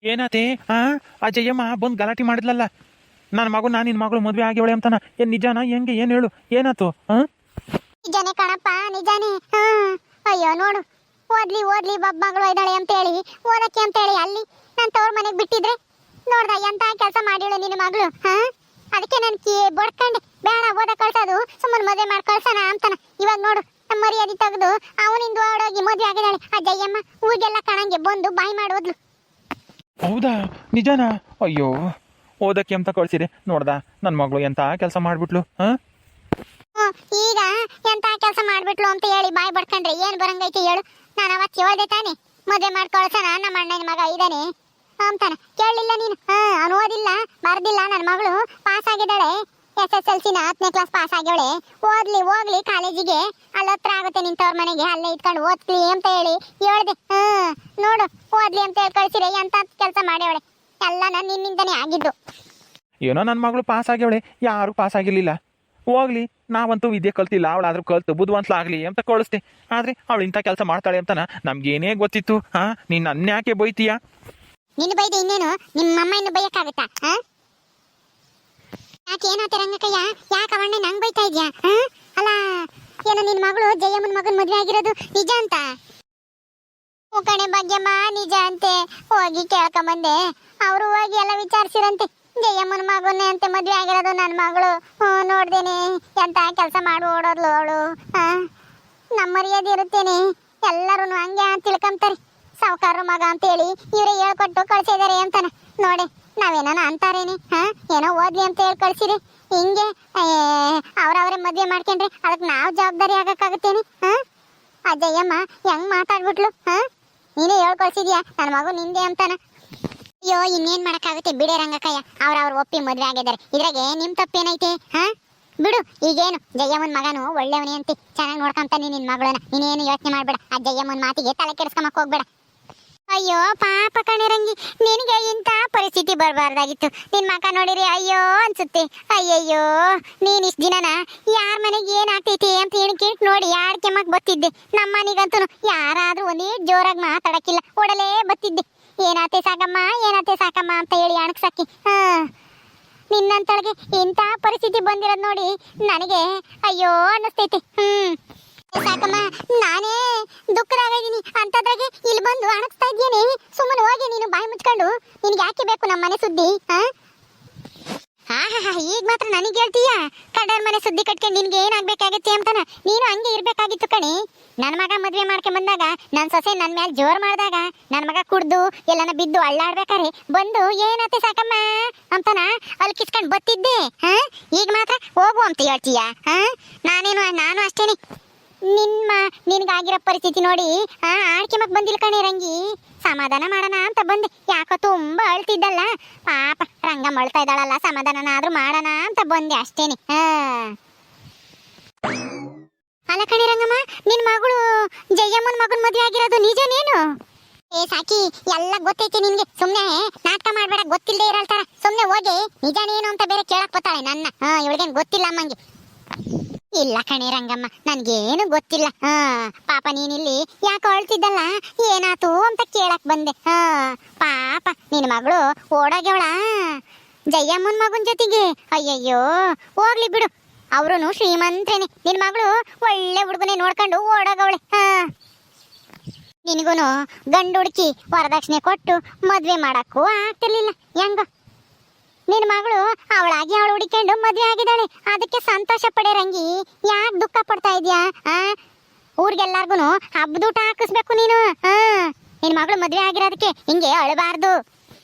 ಏನಾತೆ ಆ ಜಯಮ್ಮ ಬಂದು ಗಲಾಟೆ ಮಾಡಿದ್ಲಲ್ಲ, ನನ್ನ ಮಗು ನಿನ್ನ ಮಗಳು ಮದುವೆ ಆಗಿವಳೆ ಅಂತಾನ. ಏನು ನಿಜಾನ ಹೆಂಗೆ? ಏನು ಹೇಳು, ಏನಾಯ್ತು? ನಿಜಾನೇ ಕಣಪ್ಪ, ನಿಜಾನೇ. ಅಯ್ಯೋ ನೋಡು, ಓದ್ಲಿ ಓದ್ಲಿ ಮಗಳು ಇದ್ದಾಳೆ ಅಂತ ಹೇಳಿ ಓದಕ್ಕೆ ಅಂತ ಹೇಳಿ ಅಲ್ಲಿ ನನ್ನ ತವ್ರ ಮನೆಗೆ ಬಿಟ್ಟಿದ್ರೆ ನೋಡ್ದ ಎಂತ ಕೆಲಸ ಮಾಡಿಳು ನಿನ್ನ ಮಗಳು. ಅದಕ್ಕೆ ನನ್ ಬಡ್ಕಂಡೆ ಬೇಡ ಓದ ಕಳ್ಸೋದು, ಸುಮ್ಮನೆ ಮದುವೆ ಮಾಡಿ ಕಳ್ಸೋಣ ಅಂತಾನ. ಇವಾಗ ನೋಡು ನಮ್ಮ ಮರ್ಯಾದೆ ತೆಗೆದು ಅವನಿಂದ ಓಡೋಗಿ ಮದುವೆ ಆಗಿದ್ದಾಳೆ ಆ ಜಯಮ್ಮ. ಊರಿಗೆಲ್ಲ ಕಣಂಗೆ ಬಂದು ಬಾಯಿ ಮಾಡೋದ್ಲು. ಹೌದಾ? ನಿಜಾನಾ? ಅಯ್ಯೋ, ಓದಕ್ಕೆ ಅಂತ ಕಳ್ಸಿದೆ ನೋಡ್ದ ನನ್ನ ಮಗಳು ಎಂತ ಕೆಲಸ ಮಾಡ್ಬಿಟ್ಲು. ಈಗ ಎಂತ ಕೆಲಸ ಮಾಡ್ಬಿಟ್ಲು ಅಂತ ಹೇಳಿ ಬಾಯಿ ಬಡ್ಕೊಂಡ್ರೆ ಏನ್ ಬರಂಗೈತಿ ಹೇಳು? ನಾನು ಅವತ್ತು ಹೇಳ್ದೆ ತಾನೆ ಮದುವೆ ಮಾಡಿ ಕಳ್ಸೋಣ, ನಮ್ಮ ಅಣ್ಣನ ಮಗ ಇದ್ದಾನೆ ಅಂತಾನೆ. ಕೇಳಲಿಲ್ಲ ನೀನು. ಅವನು ಓದಿಲ್ಲ ಬರ್ದಿಲ್ಲ, ನನ್ನ ಮಗಳು ಪಾಸ್ ಆಗಿದ್ದಾಳೆ, SSLC 10ನೇ ಕ್ಲಾಸ್ ಪಾಸ್ ಆಗ್ಯವಳೆ. ಓದ್ಲಿ ಹೋಗ್ಲಿ ಕಾಲೇಜಿಗೆ, ಅಲ್ಲಿ ಹತ್ರ ಆಗುತ್ತೆ ನಿಂತವ್ರ ಮನೆಗೆ, ಅಲ್ಲೇ ಇಟ್ಕೊಂಡು ಓದ್ಲಿ ಅಂತ ಹೇಳಿ ಹೇಳ್ದೆ. ನೋಡು ಓದ್ಲಿ ಅಂತ ಹೇಳಿ ಕಳ್ಸಿರೆ ಎಂತ ಕೆಲಸ ಮಾಡ್ಯವಳೆ. ಎಲ್ಲ ನಿನ್ನಿಂದನೇ ಆಗಿದ್ದು. ಏನೋ ನನ್ನ ಮಗಳು ಪಾಸ್ ಆಗ್ಯವಳೆ, ಯಾರು ಪಾಸ್ ಆಗಿರ್ಲಿಲ್ಲ. ಹೋಗ್ಲಿ, ನಾವಂತೂ ವಿದ್ಯೆ ಕಲ್ತಿಲ್ಲ, ಅವಳಾದ್ರೂ ಕಲ್ತು ಬುದ್ಧಿವಂತಲಾಗ್ಲಿ ಅಂತ ಕಳಿಸ್ತೆ. ಆದ್ರೆ ಅವಳು ಇಂಥ ಕೆಲಸ ಮಾಡ್ತಾಳೆ ಅಂತನ ನಮ್ಗೇನೇ ಗೊತ್ತಿತ್ತು? ನೀನ್ ಅನ್ಯಾಕೆ ಬೈತೀಯ? ನಿನ್ನ ಬೈದೆ ಇನ್ನೇನು ನಿಮ್ಮ ಅಮ್ಮ ಇನ್ನು ಬೈಯಕ್ಕಾಗತ್ತಾ? ಯಾಕೆ ಏನಾತ ರಂಗಕ್ಕಯ್ಯ? ಯಾಕೆ ಅವಣ್ಣ ನಂಗೆ ಬೈತಾ ಇದ್ಯಾ? ಅಲ್ಲ ಏನೋ ನಿನ್ನ ಮಗಳು ಜಯಮ್ಮನ ಮಗನ ಮದುವೆ ಆಗಿರೋದು ನಿಜ ಅಂತ? ಕಣೆ ಭಾಗ್ಯಮ್ಮ, ನಿಜ ಅಂತೆ. ಹೋಗಿ ಕೇಳ್ಕೊಂಬಂದೆ. ಅವರು ಹೋಗಿ ಎಲ್ಲ ವಿಚಾರಿಸಿರಂತೆ. ಜಯಮ್ಮನ ಮಗನೇ ಅಂತೆ ಮದುವೆ ಆಗಿರೋದು ನನ್ನ ಮಗಳು. ನೋಡ್ದೇನೆ ಎಂತ ಕೆಲಸ ಮಾಡಿ ಓಡೋದ್ಲು ಅವಳು. ನಮ್ಮ ಮರ್ಯಾದೆ ಇರುತ್ತೇನೆ, ಎಲ್ಲರೂ ಹಂಗೆ ತಿಳ್ಕೊಂತಾರೆ. ಸಾವುಕಾರ ಮಗ ಅಂತ ಹೇಳಿ ಇವರೇ ಹೇಳ್ಕೊಟ್ಟು ಕಳ್ಸಿದಾರೆ ಅಂತಾನ. ನೋಡಿ ನಾವೇನ ಅಂತಾರೇನೆ? ಏನೋ ಓದ್ಲಿ ಅಂತ ಹೇಳಿ ಕಳ್ಸಿರಿ, ಹಿಂಗೆ ಅವ್ರವ್ರೇ ಮದುವೆ ಮಾಡ್ಕೊಂಡ್ರೆ ಅದಕ್ಕೆ ನಾವು ಜವಾಬ್ದಾರಿ ಆಗಕ್ಕಾಗುತ್ತೇನೆ? ಆ ಜಯಮ್ಮ ಹೆಂಗ್ ಮಾತಾಡ್ಬಿಟ್ಲು. ನೀನೇ ಹೇಳ್ಕೊಳ್ಸಿದ್ಯಾ ನನ್ನ ಮಗು ನಿಂದೆ ಅಂತಾನ. ಅಯ್ಯೋ ಇನ್ನೇನ್ ಮಾಡಕ್ಕಾಗುತ್ತೆ ಬಿಡೆ ರಂಗಕ್ಕಯ್ಯ, ಅವ್ರ ಒಪ್ಪಿ ಮದ್ವೆ ಆಗಿದ್ದಾರೆ, ಇದ್ರಾಗೆ ನಿಮ್ ತಪ್ಪೇನೈತೆ? ಬಿಡು. ಈಗೇನು ಜಯಮ್ಮನ್ ಮಗನು ಒಳ್ಳೆಯವನೇ ಅಂತೆ, ಚೆನ್ನಾಗಿ ನೋಡ್ಕೊಂತಾನೆ ನಿನ್ ಮಗಳನ್ನ. ನೀನೇನು ಯೋಚನೆ ಮಾಡ್ಬೇಡ, ಆ ಜಯಮ್ಮನ್ ಮಾತಿಗೆ ತಲೆ ಕೆಡಿಸ್ಕೊಂಬಕ್ ಹೋಗ್ಬೇಡ. ಅಯ್ಯೋ ಪಾಪ ಕಣೆ ರಂಗಿ, ನಿನಗೆ ಇಂಥ ಪರಿಸ್ಥಿತಿ ಬರಬಾರ್ದಾಗಿತ್ತು. ನಿನ್ ಮಕ ನೋಡಿರಿ ಅಯ್ಯೋ ಅನ್ಸುತ್ತೆ. ಅಯ್ಯಯ್ಯೋ, ನೀನ್ ಇಷ್ಟ ದಿನನ ಯಾರ ಮನೆಗೆ ಏನಾಗ್ತೈತಿ ಅಂತ ಹೇಳಿ ನೋಡಿ ಯಾಡ್ಕೆ ಮಕ್ ಬತ್ತಿದ್ದೆ. ನಮ್ಮ ಮನೆಗಂತೂ ಯಾರಾದ್ರೂ ಒಂದೇ ಜೋರಾಗಿ ಮಾತಾಡಕ್ಕಿಲ್ಲ, ಓಡಲೇ ಬತ್ತಿದ್ದೆ. ಏನಾತೆ ಸಾಕಮ್ಮ, ಏನಾತೆ ಸಾಕಮ್ಮ ಅಂತ ಹೇಳಿ ಅಣಕ್ಸಕ್ಕಿ. ನಿನ್ನಂತಳಿಗೆ ಇಂಥ ಪರಿಸ್ಥಿತಿ ಬಂದಿರೋದು ನೋಡಿ ನನಗೆ ಅಯ್ಯೋ ಅನ್ನಿಸ್ತೈತೆ. ಸಾಕಮ್ಮ, ನಾನೇ ದುಃಖದಾಗಿದ್ದೀನಿ ಅಂತದ್ರಾಗೆ ಇಲ್ಲಿ ಬಂದು ಅಣಕ್ಸ್ತಾ ಇದ್ದೇನೆ. ಸುಮ್ಮನೆ ಹೋಗಿ ನೀನು ಬಾಯಿ ಮುಚ್ಕೊಂಡು. ನಿನ್ಗೆ ಯಾಕೆ ಬೇಕು ನಮ್ಮ ಮನೆ ಸುದ್ದಿ? ಈಗ ಮಾತ್ರ ನನಗೆ ಹೇಳ್ತೀಯ? ಕಡರ್ ಮನೆ ಸುದ್ದಿ ಕಟ್ಕೊಂಡು ನಿನ್ಗೆ ಏನಾಗ್ಬೇಕಾಗತ್ತೆ ಅಂತಾನ? ನೀನು ಹಂಗೆ ಇರ್ಬೇಕಾಗಿತ್ತು ಕಣೆ. ನನ್ನ ಮಗ ಮದ್ವೆ ಮಾಡ್ಕೊಂಡ್ ಬಂದಾಗ ನನ್ನ ಸೊಸೆ ನನ್ನ ಮೇಲೆ ಜೋರ್ ಮಾಡಿದಾಗ ನನ್ನ ಮಗ ಕುಡ್ದು ಎಲ್ಲನ ಬಿದ್ದು ಅಳ್ಳಾಡ್ಬೇಕಾರೆ ಬಂದು ಏನಾತೆ ಸಾಕಮ್ಮ ಅಂತಾನ ಅಲ್ಲಿ ಕಿಸ್ಕೊಂಡ್ ಬತ್ತಿದ್ದೆ. ಈಗ ಮಾತ್ರ ಹೋಗು ಅಂತ ಹೇಳ್ತೀಯ? ನಾನು ಅಷ್ಟೇನೆ. ನಿನ್ಗಾಗಿರೋ ಪರಿಸ್ಥಿತಿ ನೋಡಿ ಆಡ್ಕೆ ಮಕ್ ಬಂದಿಲ್ಲ ಕಣೆ ರಂಗಿ. ಸಮಾಧಾನ ಮಾಡೋಣ ಅಂತ ಬಂದೆ. ಯಾಕೋ ತುಂಬಾ ಅಳ್ತಿದ್ದಲ್ಲ, ಪಾಪ ರಂಗಮ್ಮ ಅಳ್ತಾ ಇದ್ದಾಳಲ್ಲ, ಸಮಾಧಾನನಾದ್ರೂ ಮಾಡೋಣ ಅಂತ ಬಂದೆ ಅಷ್ಟೇನೆ. ಅಲ್ಲ ಕಣೆ ರಂಗಮ್ಮ, ನಿನ್ ಮಗಳು ಜಯಮ್ಮನ ಮಗನ್ ಮದುವೆ ಆಗಿರೋದು ನಿಜನೇನು? ಸಾಕಿ ಎಲ್ಲ ಗೊತ್ತೈತಿ ನಿನ್ಗೆ, ಸುಮ್ನೆ ನಾಟಕ ಮಾಡ್ಬೇಡ. ಗೊತ್ತಿಲ್ಲದೆ ಇರಲ್ತಾರ, ಸುಮ್ನೆ ಹೋಗಿ ನಿಜನೇನು ಅಂತ ಬೇರೆ ಕೇಳಕ್ ಬತ್ತಾಳೆ ನನ್ನ. ಇವಳಿಗೇನ್ ಗೊತ್ತಿಲ್ಲ ಅಮ್ಮಂಗೆ. ಇಲ್ಲ ಕಣೆ ರಂಗಮ್ಮ, ನನ್ಗೇನು ಗೊತ್ತಿಲ್ಲ. ಪಾಪ ನೀನಿಲ್ಲಿ ಯಾಕೆ ಅಳ್ತಿದ್ದಲ್ಲ, ಏನಾತು ಅಂತ ಕೇಳಕ್ ಬಂದೆ. ಪಾಪ ನಿನ್ ಮಗಳು ಓಡೋಗ್ಯವಳ ಜಯಮ್ಮನ್ ಮಗನ್ ಜೊತೆಗೆ. ಅಯ್ಯಯ್ಯೋ ಹೋಗ್ಲಿ ಬಿಡು, ಅವ್ರು ಶ್ರೀಮಂತ್ರೇನೆ. ನಿನ್ ಮಗಳು ಒಳ್ಳೆ ಹುಡುಗನೆ ನೋಡ್ಕೊಂಡು ಓಡೋಗವಳೆ. ನಿನಗೂನು ಗಂಡು ಹುಡುಕಿ ವರದಕ್ಷಿಣೆ ಕೊಟ್ಟು ಮದ್ವೆ ಮಾಡಕ್ಕೂ ಆಗ್ತಿರ್ಲಿಲ್ಲ. ಹೆಂಗ ನಿನ್ ಮಗಳು ಅವಳಾಗಿ ಅವಳು ಹುಡುಕೊಂಡು ಮದ್ವೆ ಆಗಿದ್ದಾಳೆ, ಅದಕ್ಕೆ ಸಂತೋಷ ಪಡೆ ರಂಗಿ. ಯಾಕೆ ದುಃಖ ಪಡ್ತಾ ಇದ್ಯಾ? ಊರಿಗೆಲ್ಲಾರ್ಗು ಹಬ್ಬದೂಟ ಹಾಕಿಸ್ಬೇಕು ನೀನು. ನಿನ್ ಮಗಳು ಮದ್ವೆ ಆಗಿರೋದಕ್ಕೆ ಹಿಂಗೆ ಅಳಬಾರ್ದು.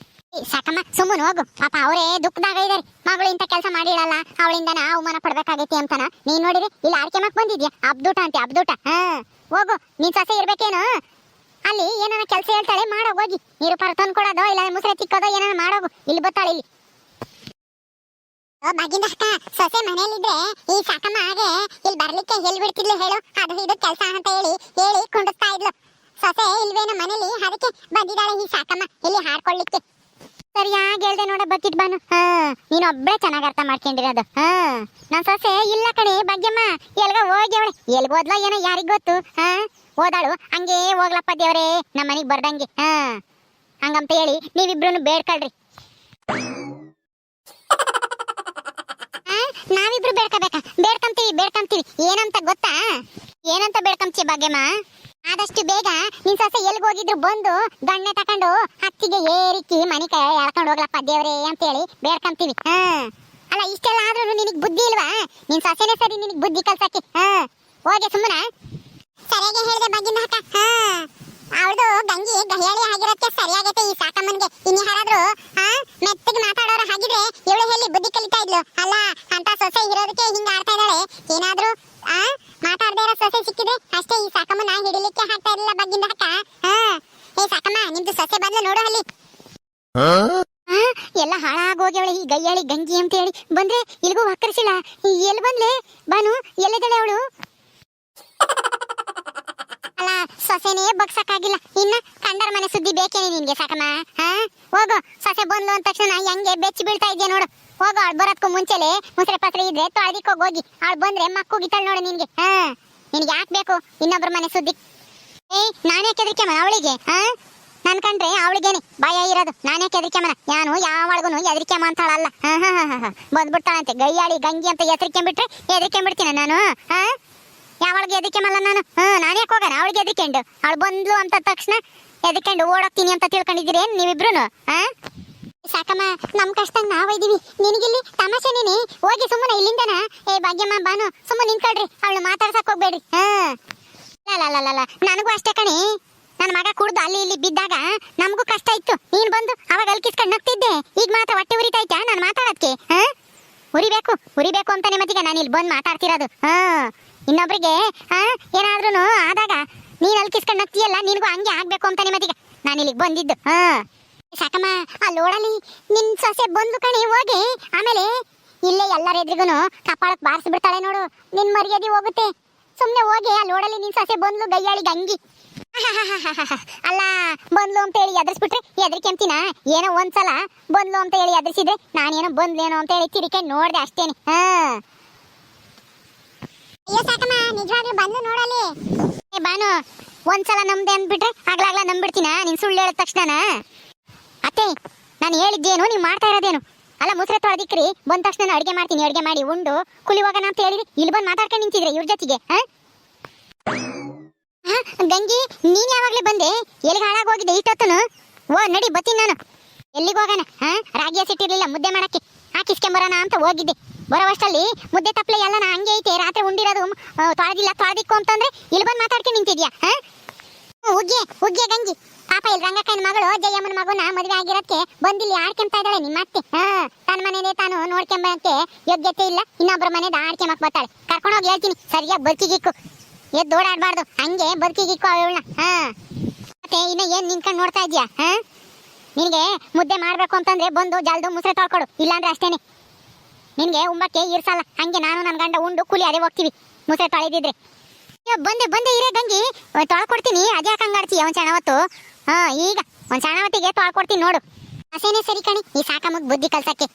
ಸಾಕಮ್ಮ ಸುಮ್ಮನೆ ಹೋಗು, ಪಾಪ ಅವರೇ ದುಃಖದಾಗ ಇದಾರೆ. ಮಗಳು ಇಂಥ ಕೆಲಸ ಮಾಡಿಡಲ್ಲ, ಅವಳಿಂದನ ಅವಮಾನ ಪಡ್ಬೇಕಾಗೈತಿ ಅಂತಾನ. ನೀನ್ ನೋಡಿರಿ ಇಲ್ಲಿ ಆರ್ಕೆ ಮಕ್ ಬಂದಿದ್ಯಾ, ಹಬ್ದೂಟ ಅಂತೆ ಹಬ್ದೂಟ. ಹೋಗು, ನೀನ್ ಸೊಸೆ ಇರ್ಬೇಕೇನು? ಅಲ್ಲಿ ಏನಾನ ಕೆಲಸ ಹೇಳ್ತಾಳೆ ಮಾಡೋಗಿ ಹೋಗಿ. ನೀರು ಪರ ತಂದ್ಕೊಡೋದೋ ಇಲ್ಲ ಮುಸ್ರೆ ತಿಕ್ಕೋದೋ ಏನಾನ ಮಾಡೋಗು. ಇಲ್ಲಿ ಬತ್ತಾಳೆ ಇಲ್ಲಿ. ಬಾಗಿಂದ ಸೊಸೆ ಮನೇಲಿದ್ರೆ ಈ ಸಾಕಮ್ಮ ಹಾಗೆ ಇಲ್ಲಿ ಬರ್ಲಿಕ್ಕೆ ಎಲ್ಲಿ ಬಿಡ್ತಿದ್ಲು ಹೇಳು? ಅದು ಇದು ಕೆಲಸ ಅಂತ ಹೇಳಿ ಕೊಂಡಿಸ್ತಾ ಇದ್ಲು. ಸೊಸೆ ಇಲ್ವೇನ ಮನೇಲಿ, ಅದಕ್ಕೆ ಬಂದಿದ್ದಾಳೆ ಈ ಸಾಕಮ್ಮ ಇಲ್ಲಿ ಹಾಡ್ಕೊಳ್ಳಿಕ್ಕೆ. ಸರಿಯಾಗಿ ಹೇಳ್ದೆ ನೋಡ ಬತ್ತಿದ್ ಬಾನು. ನೀನು ಒಬ್ಬಳೆ ಚೆನ್ನಾಗಿ ಅರ್ಥ ಮಾಡ್ಕೊಂಡಿರೋದು. ನನ್ ಸೊಸೆ ಇಲ್ಲ ಕಣೆ ಭಾಗ್ಯಮ್ಮ, ಎಲ್ಗ ಹೋಗ್ಯವಳೆ. ಎಲ್ಗೋದ್ಲ ಏನೋ ಯಾರಿಗ್ ಗೊತ್ತು. ಹೋದಾಳು ಹಂಗೆ ಹೋಗ್ಲಪ್ಪ ದೇವ್ರೇ ನಮ್ಮ ಮನೆಗ್ ಬರ್ದಂಗೆ. ಹಂಗಂತ ಹೇಳಿ ನೀವಿಬ್ರು ಬೇಡ್ಕೊಳ್ರಿ. ನಾವಿಬ್ರು ಬೇಡ್ಕೋಬೇಕಾ? ಬೇಡ್ಕೊಂತೀವಿ ಏನಂತ ಗೊತ್ತಾ? ಏನಂತ ಬೇಡ್ಕೊಂತೀವಿ ಭಾಗ್ಯಮ್ಮ? ಆದಷ್ಟು ಬೇಗ ನಿನ್ ಸೊಸೆ ಎಲ್ಗ್ ಹೋಗಿದ್ರು ಬಂದು ಗಣ್ಣೆ ತಕೊಂಡು ಹತ್ತಿಗೆ ಏರಿಕ್ಕಿ ಮನೆ ಕೈ ಎಳ್ಕೊಂಡು ಹೋಗ್ಲಪ್ಪ ದೇವ್ರೇ ಅಂತ ಹೇಳಿ ಬೇಡ್ಕೊಂತೀವಿ. ಅಲ್ಲ ಇಷ್ಟೆಲ್ಲ ಆದ್ರೂ ನಿನಗ್ ಬುದ್ಧಿ ಇಲ್ವಾ? ನಿನ್ ಸೊಸೆನೇ ಸರಿ ನಿನಗ್ ಬುದ್ಧಿ ಕಲ್ಸಕ್ಕೆ. ಹೋಗೆ ಸುಮ್ಮನ. ಸರಿಯಾಗಿ ಹೇಳಿದೆ ಭಾಗ್ಯಮ್ಮ ಅಕ್ಕ. ಅವಳದು ಗಂಗಿ ಗಹಿಯಾಳಿ ಆಗಿರತ್ತೆ ಸರಿಯಾಗೈತೆ ಈ ಸಾಕಮ್ಮನ್ಗೆ. ಇನ್ಯಾರಾದ್ರೂ ಮೆತ್ತಗೆ ಮಾತಾಡೋರು ಹಾಗಿದ್ರೆ ಇವಳು ಹೇಳಿ ಬುದ್ಧಿ ಕಲಿತಾ ಇದ್ಲು. ಅಲ್ಲ ಅಂತ ಸೊಸೆ ಇರೋದಕ್ಕೆ ಹಿಂಗ ಆಡ್ತಾ ಇದ್ದಾಳೆ. ಏನಾದ್ರೂ ಮಾತಾಡದೇ ಇರೋ ಸೊಸೆ ಸಿಕ್ಕಿದ್ರೆ ಅಷ್ಟೇ ಈ ಸಾಕಮ್ಮನ ಹಿಡಿಲಿಕ್ಕೆ ಹಾಕ್ತಾ ಇರಲಿಲ್ಲ ಬಗ್ಗಿಂದ ಅಕ್ಕ. ಏ ಸಾಕಮ್ಮ ನಿಮ್ದು ಸೊಸೆ ಬದ್ಲು ನೋಡು ಅಲ್ಲಿ. ಎಲ್ಲ ಹಾಳಾಗೋಗ್ಯವಳೆ ಈ ಗಯ್ಯಾಳಿ ಗಂಗಿ ಅಂತ ಹೇಳಿ. ಬಂದ್ರೆ ಇಲ್ಗೂ ಹಕ್ಕರಿಸಿಲ್ಲ. ಎಲ್ಲಿ ಬಂದ್ಲೆ ಬಾನು? ಎಲ್ಲಿದ್ದಾಳೆ ಅವಳು? ಅಲ್ಲ ಸೊಸೆನೇ ಬಗ್ಸಕ್ಕಾಗಿಲ್ಲ. ಇನ್ನ ಕಂಡರ ಮನೆ ಸುದ್ದಿ ಬೇಕೇನೆ ನಿನ್ಗೆ ಸಾಕಮ್ಮ? ಹೋಗು, ಸೊಸೆ ಬಂದ್ಲು ಅಂದ ತಕ್ಷಣ ಹೆಂಗೆ ಬೆಚ್ಚಿ ಬೀಳ್ತಾ ಇದ್ಯಾ ನೋಡು. ಹೋಗು, ಅವಳು ಬರೋದಕ್ಕೂ ಮುಂಚೆಲೆ ಮುಸ್ರೆ ಪಸ್ರೆ ಇದ್ರೆ ತೊಳೆದಿಕ್ ಹೋಗಿ. ಅವಳು ಬಂದ್ರೆ ಮಕ್ಕುಗಿತಾಳೆ ನೋಡು ನಿನ್ಗೆ. ನಿನ್ಗೆ ಯಾಕೆ ಬೇಕು ಇನ್ನೊಬ್ರ ಮನೆ ಸುದ್ದಿ? ನಾನೇ ಕೆದರಿಕೆ ಮನ ಅವಳಿಗೆ? ನನ್ ಕಂಡ್ರೆ ಅವಳಿಗೇನೆ ಭಯ ಇರೋದು. ನಾನೇ ಕೆದರಿಕೆ ಮನ. ನಾನು ಯಾವಳಿಗೂ ಎದರಿಕೆ ಅಂತಾಳಲ್ಲ. ಬಂದ್ಬಿಡ್ತಾಳಂತೆ ಗಯ್ಯಾಳಿ ಗಂಗಿ ಅಂತ ಹೆಸರಿಕೆಂಬಿಟ್ರೆ ಹೆದರಿಕೆಂಬಿಡ್ತೀನ ನಾನು. ಯಾವಳಿಗೆ ಎದರಿಕೆಮಲ್ಲ ನಾನು. ನಾನೇ ಹೋಗೋಣ ಅವಳಿಗೆ ಎದರಿಕೆಂಡು. ಅವಳು ಬಂದ್ಲು ಅಂತ ತಕ್ಷಣ ಎದರಿಕೆಂಡು ಓಡೋಗ್ತೀನಿ ಅಂತ ತಿಳ್ಕೊಂಡಿದ್ದೀರಿ ನೀವಿಬ್ರು? ಸಾಕಮ್ಮ, ನಮ್ ಕಷ್ಟ ನಾವಿದೀವಿ. ನಿನಗಿಲ್ಲಿ ತಮಾಷೆನೇನೆ. ಹೋಗಿ ಸುಮ್ಮನೆ ಇಲ್ಲಿಂದನ. ಏ ಭಾಗ್ಯಮ್ಮ ಬಾನು ಸುಮ್ಮನೆ ನಿಂತ್ಕೊಳ್ರಿ. ಅವಳು ಮಾತಾಡ್ಸಕ್ ಹೋಗ್ಬೇಡ್ರಿ. ನನಗೂ ಅಷ್ಟೇ ಕಣಿ. ನನ್ನ ಮಗ ಕುಡ್ದು ಅಲ್ಲಿ ಇಲ್ಲಿ ಬಿದ್ದಾಗ ನಮಗೂ ಕಷ್ಟ ಇತ್ತು. ನೀನ್ ಬಂದು ಅವಾಗ ಅಲ್ಕಿಸ್ಕೊಂಡು ನಗ್ತಿದ್ದೆ. ಈಗ ಮಾತ್ರ ಹೊಟ್ಟೆ ಉರಿತೈತಾ ನಾನು ಮಾತಾಡೋದಕ್ಕೆ? ಉರಿಬೇಕು ಅಂತಾನೆ ಮತ್ತೀಗ ನಾನು ಇಲ್ಲಿ ಬಂದು ಮಾತಾಡ್ತಿರೋದು. ಇನ್ನೊಬ್ರಿಗೆ ಏನಾದ್ರೂ ಆದಾಗ ನೀನ್ ಅಲ್ಕಿಸ್ಕೊಂಡು ನಗ್ತೀಯಲ್ಲ, ನಿನ್ಗೂ ಹಂಗೆ ಆಗ್ಬೇಕು ಅಂತಾನೆ ಮತ್ತೀಗ ನಾನು ಇಲ್ಲಿಗೆ ಬಂದಿದ್ದು. ಸಾಕಮ್ಮ, ಅಲ್ಲಿ ಓಡಲಿ ನಿನ್ ಸೊಸೆ ಬಂದು ಕಣಿ. ಹೋಗಿ ಆಮೇಲೆ ಇಲ್ಲೇ ಎಲ್ಲರ ಎದುರಿಗೂ ಕಪಾಳಕ್ ಬಾರಿಸ್ಬಿಡ್ತಾಳೆ ನೋಡು. ನಿನ್ ಮರ್ಯಾದೆ ಹೋಗುತ್ತೆ. ಸುಮ್ನೆ ಹೋಗಿ ಅಲ್ಲಿ ಓಡಲಿ ನಿನ್ ಸೊಸೆ ಬಂದ್ಲು ಗಯ್ಯಾಳಿ ಗಂಗಿ. ಅಲ್ಲ ಬಂದ್ಲು ಅಂತ ಹೇಳಿ ಎದುರಿಸ್ಬಿಟ್ರೆ ಎದ್ರಿಕೆಂತೀನ? ಏನೋ ಒಂದ್ಸಲ ಬಂದ್ಲು ಅಂತ ಹೇಳಿ ಎದುರಿಸಿದ್ರೆ ನಾನೇನೋ ಬಂದ್ಲೇನೋ ಅಂತ ಹೇಳಿ ತಿರಿಕೆ ನೋಡ್ದೆ ಅಷ್ಟೇನೆ. ಅಯ್ಯೋ ಸಾಕಮ್ಮ, ನಿಜವಾಗ್ಲೂ ಬಂದ್ಲು ನೋಡಲಿ. ಬಾನು ಒಂದ್ಸಲ ನಂಬ್ದೆ ಅಂದ್ಬಿಟ್ರೆ ಆಗ್ಲಾಗ್ಲ ನಂಬಿಡ್ತೀನ ನೀನ್ ಸುಳ್ಳು ಹೇಳಿದ ತಕ್ಷಣ? ಅತ್ತೆ, ನಾನು ಹೇಳಿದ್ದೇನು ನೀವು ಮಾಡ್ತಾ ಇರೋದೇನು? ಅಲ್ಲ ಮುಸ್ರೆ ತೊಳೆದಿಕ್ರಿ ಬಂದ ತಕ್ಷಣ ಅಡುಗೆ ಮಾಡ್ತೀನಿ, ಅಡುಗೆ ಮಾಡಿ ಉಂಡು ಕುಲಿ ಹೋಗೋಣ ಅಂತ ಹೇಳಿದ್ರಿ. ಇಲ್ಲಿ ಬಂದು ಮಾತಾಡ್ಕೊಂಡು ನಿಂತಿದ್ರೆ ಇವ್ರ ಜೊತೆಗೆ. ಗಂಗಿ, ನೀನ್ ಯಾವಾಗ್ಲೇ ಬಂದೆ? ಎಲ್ಲಿಗೆ ಹಾಳಾಗೋಗಿದೆ ಇಷ್ಟೊತ್ತನು? ನಡಿ ಬತ್ತೀನಿ ನಾನು. ಎಲ್ಲಿಗೆ ಹೋಗೋಣ? ರಾಗಿಯ ಸಿಟ್ಟಿರ್ಲಿಲ್ಲ ಮುದ್ದೆ ಮಾಡಕ್ಕೆ, ಹಾಕಿಸ್ಕೊಂಬರೋಣ ಅಂತ ಹೋಗಿದ್ದೆ. ಬರೋವಷ್ಟಲ್ಲಿ ಮುದ್ದೆ ತಪ್ಪಲೆ ಎಲ್ಲ ನಾ ಹಂಗೆ ಐತೆ. ರಾತ್ರಿ ಉಂಡಿರೋದು ತೊಳೆದಿಕ್ಕು ಅಂತಂದ್ರೆ ಇಲ್ಲಿ ಬಂದು ಮಾತಾಡ್ಕೊಂಡು ನಿಂತಿದ್ಯಾ? ಉಗ್ಗೆ ಗಂಗಿ ಪಾಪ ಇಲ್ಲಿ ರಂಗಕ್ಕನ ಮಗಳು ಜಯಮ್ಮನ ಮಗುನ ಮದುವೆ ಆಗಿರೋದಕ್ಕೆ ಬಂದಿಲ್ಲಿ ಆಡ್ಕೊಂತಾ ಇದ್ದಾಳೆ ನಿಮ್ಮ ಅತ್ತೆ. ತನ್ನ ಮನೇನೆ ತಾನು ನೋಡ್ಕೊಂಬಕ್ಕೆ ಯೋಗ್ಯತೆ ಇಲ್ಲ, ಇನ್ನೊಬ್ಬರ ಮನೆದ ಆಡ್ಕೊಂಬಕ್ ಬರ್ತಾಳೆ. ಕರ್ಕೊಂಡೋಗಿ ಹೇಳ್ತೀನಿ ಸರಿಯಾಗಿ ಬದುಕಿಗಿಕ್ಕು. ಎದ್ದು ಓಡಾಡ್ಬಾರ್ದು, ಹಂಗೆ ಬದುಕಿಗಿಕ್ಕು ಅವಳನ್ನ. ಮತ್ತೆ ಇನ್ನ ಏನ್ ನಿನ್ಕೊಂಡು ನೋಡ್ತಾ ಇದ್ಯಾ? ನಿನ್ಗೆ ಮುದ್ದೆ ಮಾಡ್ಬೇಕು ಅಂತಂದ್ರೆ ಬಂದು ಜಲ್ದು ಮುಸ್ರೆ ತೊಳ್ಕೊಡು. ಇಲ್ಲಾಂದ್ರೆ ಅಷ್ಟೇನೆ ನಿನ್ಗೆ ಉಂಬಕ್ಕೆ ಇರ್ಸಲ್ಲ. ಹಂಗೆ ನಾನು ನನ್ನ ಗಂಡ ಉಂಡು ಕೂಲಿ ಅದೇ ಹೋಗ್ತೀವಿ ಮುಸ್ರೆ ತೊಳೆದಿದ್ರೆ. ಬಂದೆ ಇರೇ ಗಂಗಿ, ತೊಳ್ಕೊಡ್ತೀನಿ. ಅದ್ಯಾಕೆ ಹಂಗಾಡ್ತೀಯ ಒಂದ್ ಸಣ್ಣವತ್ತು? ಈಗ ಒಂದ್ ಸಣ್ಣವತ್ತಿಗೆ ತೊಳ್ಕೊಡ್ತೀನಿ ನೋಡು. ಹಸೇನೆ ಸರಿ ಕಣಿ ಈ ಸಾಕಮ್ಮಗ್ ಬುದ್ಧಿ ಕಲ್ಸಕ್ಕೆ.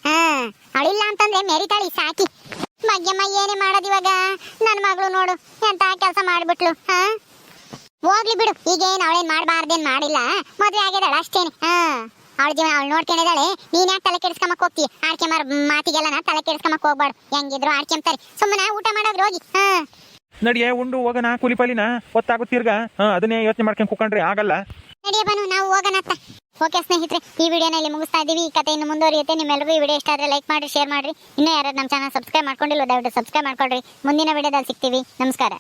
ಅವಳಿಲ್ಲ ಅಂತಂದ್ರೆ ಮೆರಿತಾಳಿ ಸಾಕಿ. ಭಾಗ್ಯಮ್ಮ ಏನೇ ಮಾಡೋದಿವಾಗ? ನನ್ ಮಗಳು ನೋಡು ಎಂತ ಕೆಲಸ ಮಾಡ್ಬಿಟ್ಲು. ಹೋಗ್ಲಿ ಬಿಡು, ಈಗೇನ್ ಅವಳೇನ್ ಮಾಡ್ಬಾರ್ದೇನ್ ಮಾಡಿಲ್ಲ, ಮದ್ವೆ ಆಗಿದಾಳ ಅಷ್ಟೇನೆ. ಅವಳ ಜೀವನ ಅವಳು ನೋಡ್ಕೊಂಡಿದ್ದಾಳೆ. ನೀನ್ ಯಾಕೆ ತಲೆ ಕೆಡಿಸ್ಕೊಂಬಕ್ ಹೋಗ್ತೀಯ? ಆಡ್ಕೆಮಾರ್ ಮಾತಿಗೆಲ್ಲ ತಲೆ ಕೆಡಿಸ್ಕೊಂಬಕ್ ಹೋಗ್ಬಾರ್ದು. ಹೆಂಗಿದ್ರು ಆಡ್ಕೆಂತಾರೆ. ಸುಮ್ಮನೆ ಊಟ ಮಾಡೋದ್ರು ಹೋಗಿ. ನಡಿಯೇ ಉಂಡು ಹೋಗೋಣ. ಕೂಲಿಪಾಲಿನ ಹೊತ್ತಾಗುತ್ತೀರ್ಗ ಅದನ್ನೇ ಯೋಚನೆ ಮಾಡ್ಕೊಂಡು ಕೂಕೊಂಡ್ರೆ ಆಗಲ್ಲ. ನಡಿಯ ಬನು, ನಾವು ಹೋಗೋಣ ಅತ್ತ. ಓಕೆ ಸ್ನೇಹಿತರೆ, ಈ ವಿಡಿಯೋನ ಇಲ್ಲಿ ಮುಗಿಸ್ತಾ ಇದೀವಿ. ಈ ಕಥೆ ಇನ್ನು ಮುಂದುವರಿಯುತ್ತೆ. ನಿಮ್ಮೆಲ್ಲರಿಗೂ ಈ ವಿಡಿಯೋ ಇಷ್ಟ ಆದ್ರೆ ಲೈಕ್ ಮಾಡಿ, ಶೇರ್ ಮಾಡ್ರಿ. ಇನ್ನೂ ಯಾರು ನಮ್ಮ ಚಾನಲ್ ಸಬ್ಸ್ಕ್ರೈಬ್ ಮಾಡ್ಕೊಂಡಿಲ್ಲ ದಯವಿಟ್ಟು ಸಬ್ಸ್ಕ್ರೈಬ್ ಮಾಡ್ಕೊಳ್ರಿ. ಮುಂದಿನ ವಿಡಿಯೋದಲ್ಲಿ ಸಿಗ್ತೀವಿ. ನಮಸ್ಕಾರ.